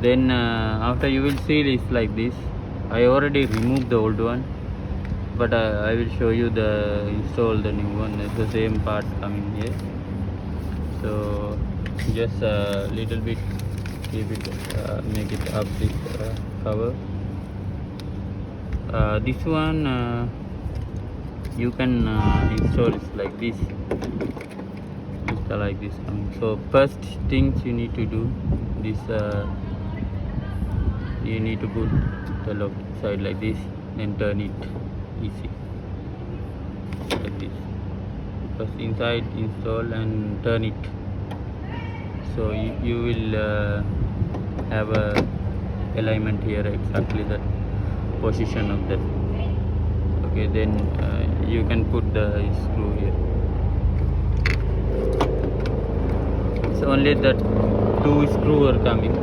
Then after you will see it's like this. I already removed the old one, but I will show you the install the new one. It's the same part coming here. So just a little bit keep it, make it up this cover. This one you can install it like this. Install like this. So first things you need to do this. You need to put the lock side like this, then turn it easy like this. First inside install and turn it. So you will have a alignment here, exactly the position of that. Okay, then you can put the screw here. It's only that 2 screws are coming.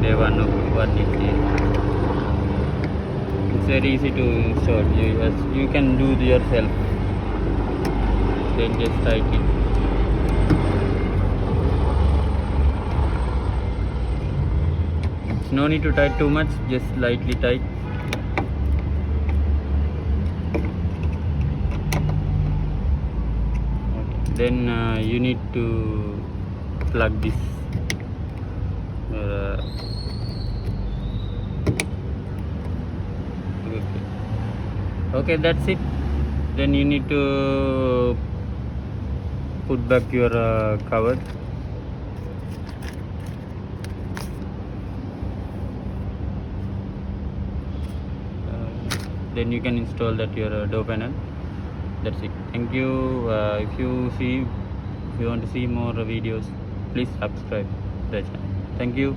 They one is here. It's very easy to install. You can do it yourself. Then just tighten it. No need to tight too much, just lightly tight. Okay. Then you need to plug this. Okay, that's it. Then you need to put back your cover. Then you can install that your door panel. That's it. Thank you. If you want to see more videos, please subscribe to the channel. Thank you.